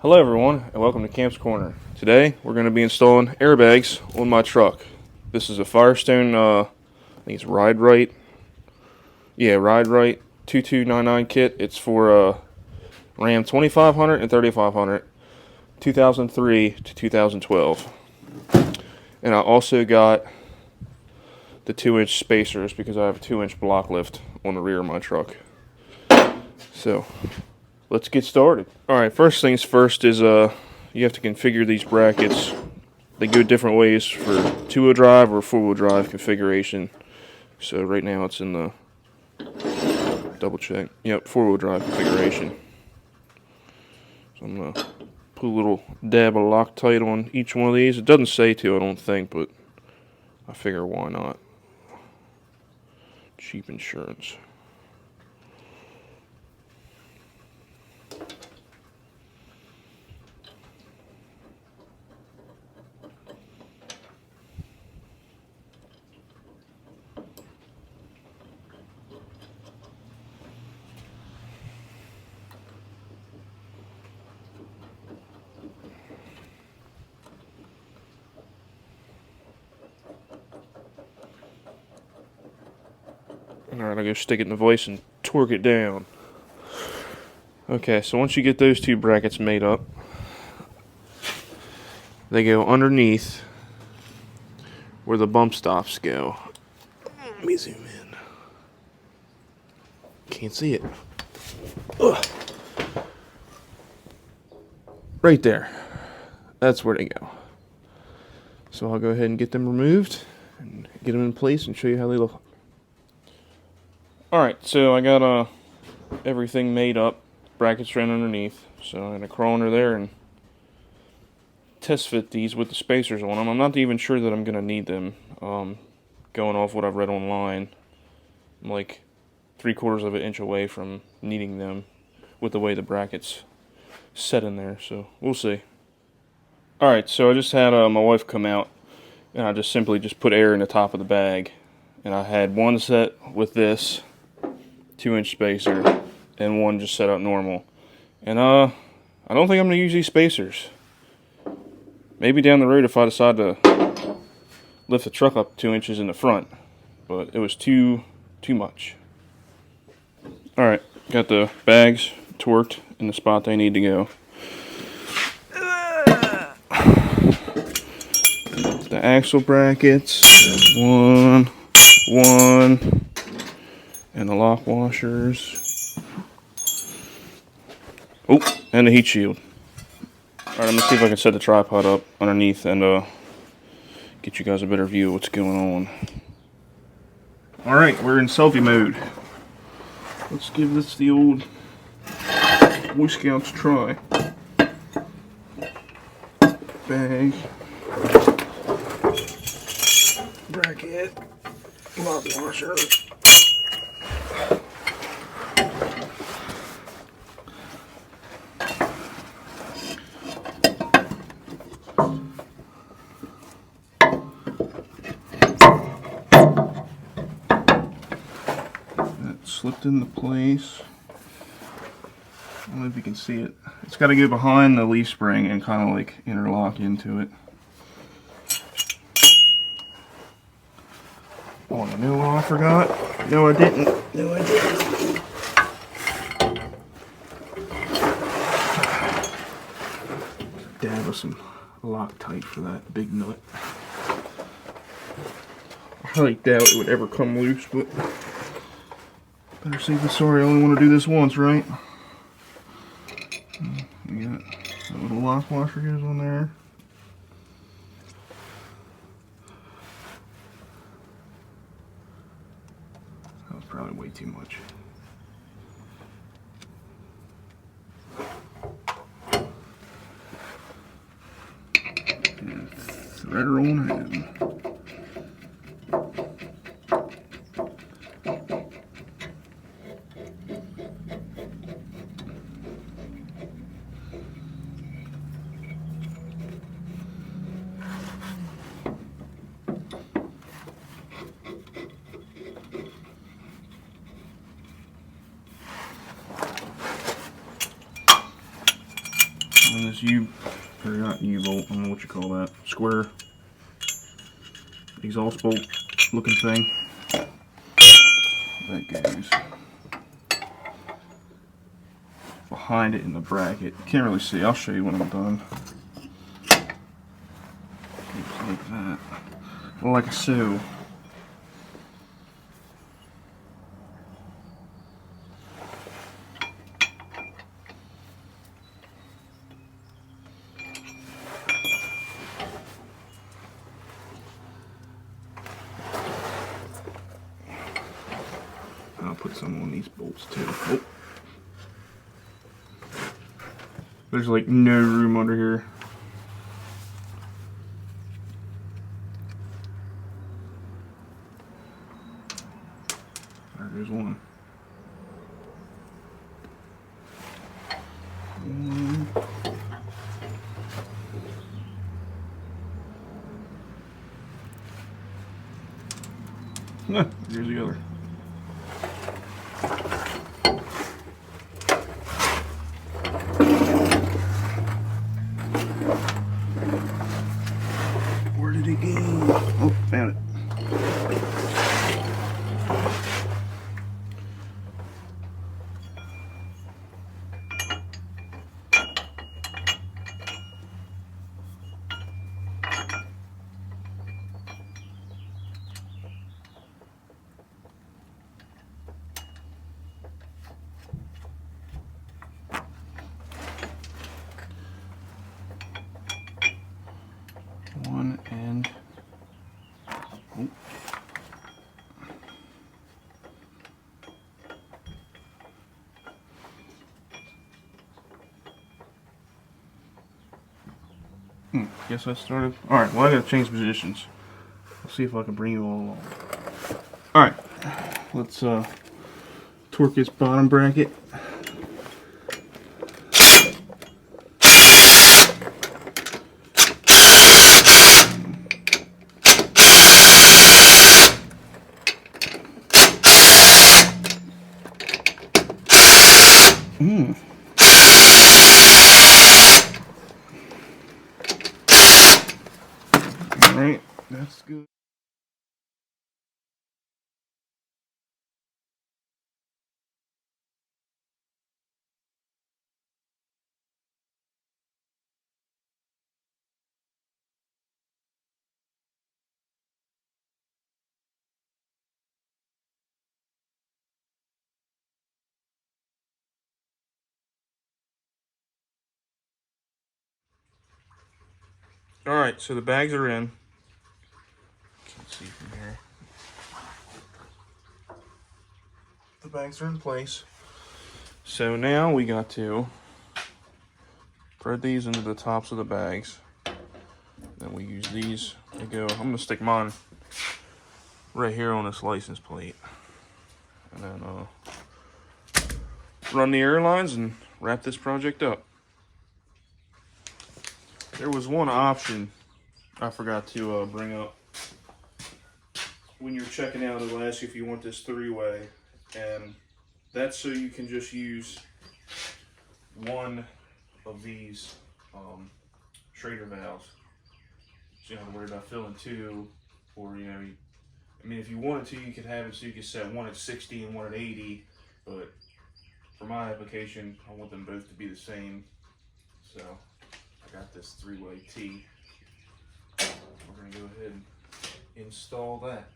Hello everyone and welcome to Camp's Corner. Today we're going to be installing airbags on my truck. This is a Firestone, I think it's rite. Yeah, rite 2299 kit. It's for Ram 2500 and 3500, 2003 to 2012. And I also got the 2-inch spacers because I have a 2-inch block lift on the rear of my truck. So let's get started. Alright, first things first is you have to configure these brackets. They go different ways for 2-wheel drive or 4-wheel drive configuration. So right now it's in the double check. Yep, 4-wheel drive configuration. So I'm gonna put a little dab of Loctite on each one of these. It doesn't say to, I don't think, but I figure why not. Cheap insurance. Alright, I'll go stick it in the vise and torque it down. Okay, so once you get those two brackets made up, they go underneath where the bump stops go. Let me zoom in. Can't see it. Ugh. Right there. That's where they go. So I'll go ahead and get them removed and get them in place and show you how they look. Alright, so I got everything made up. Brackets ran underneath. So I'm going to crawl under there and test fit these with the spacers on them. I'm not even sure that I'm going to need them. Going off what I've read online, I'm like 3/4 of an inch away from needing them with the way the brackets set in there. So we'll see. Alright, so I just had my wife come out and I just simply put air in the top of the bag. And I had one set with this 2-inch spacer and one just set up normal. And I don't think I'm going to use these spacers. Maybe down the road if I decide to lift the truck up 2 inches in the front. But it was too much. Alright, got the bags torqued in the spot they need to go. The axle brackets, one, and the lock washers. Oh, and the heat shield. Alright, I'm going to see if I can set the tripod up underneath and get you guys a better view of what's going on. Alright, we're in selfie mode. Let's give this the old Boy Scouts try. Bag. Bracket. Lock washer. Slipped into place. I don't know if you can see it. It's got to go behind the leaf spring and kind of like interlock into it. Oh, you know what I forgot? No, I didn't. Dab with some Loctite for that big nut. I highly doubt it would ever come loose, but better safe than sorry. I only want to do this once, right? We got a little lock washer goes on there. That was probably way too much. And threader on hand. And this or not U-bolt, I don't know what you call that, square exhaust bolt looking thing. That goes behind it in the bracket. You can't really see. I'll show you when I'm done. It's like that. Like so. I'll put some on these bolts too. Oh. There's like no room under here. There's one. Here's the other. Where did it go? Oh, found it. One and oh. Guess I started. Alright, well I gotta change positions. Let's see if I can bring you all along. Alright, let's torque this bottom bracket. Alright, that's good. Alright, so the bags are in. Can't see from here. The bags are in place. So now we got to thread these into the tops of the bags. Then we use these to go. I'm gonna stick mine right here on this license plate. And then run the airlines and wrap this project up. There was one option I forgot to bring up. When you're checking out, it'll ask you if you want this three-way, and that's so you can just use one of these Schrader valves. So you don't have to worry about filling two, or you know, I mean, if you wanted to, you could have it so you could set one at 60 and one at 80, but for my application, I want them both to be the same. So I got this three-way T. We're gonna go ahead and install that.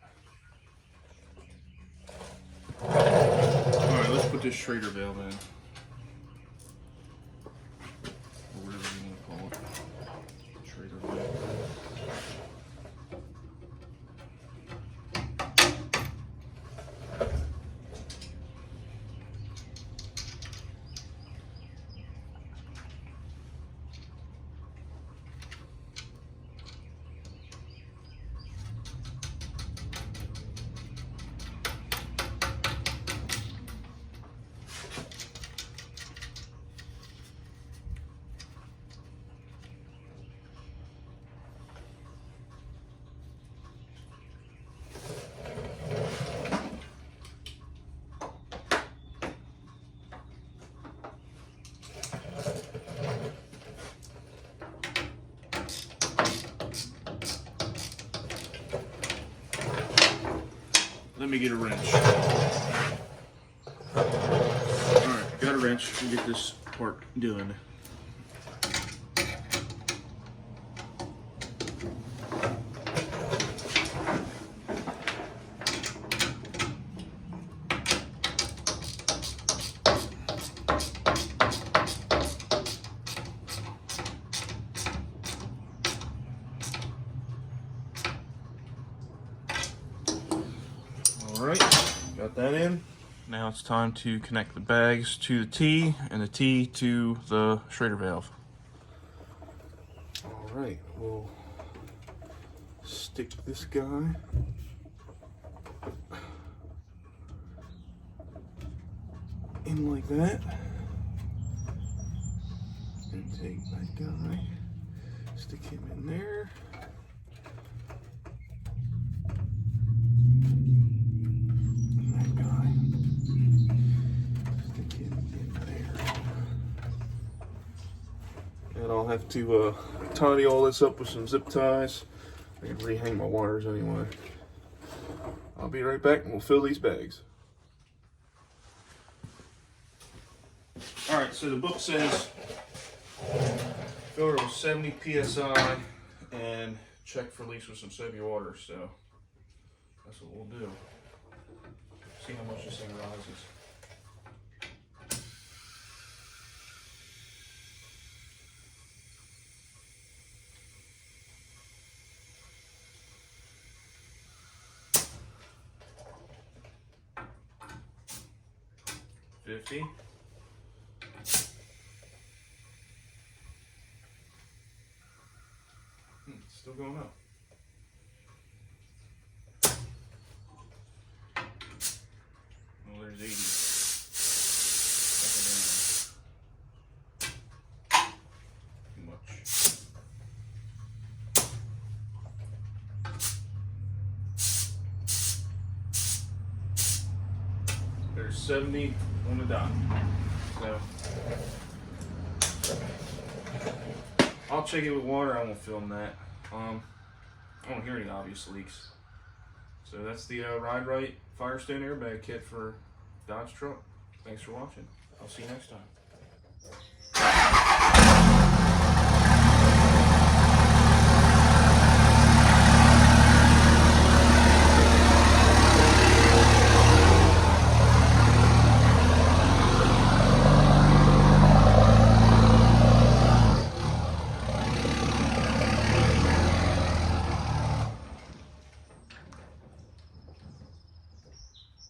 Alright, let's put this Schrader valve in. Or whatever you want to call it. Schrader valve. let me get a wrench. Alright, got a wrench. We'll get this part done. Alright, got that in. Now it's time to connect the bags to the T and the T to the Schrader valve. Alright, we'll stick this guy in like that. And take that guy, stick him in there. And I'll have to tidy all this up with some zip ties. I can rehang my wires anyway. I'll be right back and we'll fill these bags. Alright, so the book says fill it with 70 psi and check for leaks with some soapy water, so that's what we'll do. See how much this thing rises. $50. Still going up. Well, there's 80. Too much. There's 70 on the dot. So I'll check it with water. I won't film that. I don't hear any obvious leaks. So that's the rite Firestone airbag kit for Dodge truck. Thanks for watching. I'll see you next time.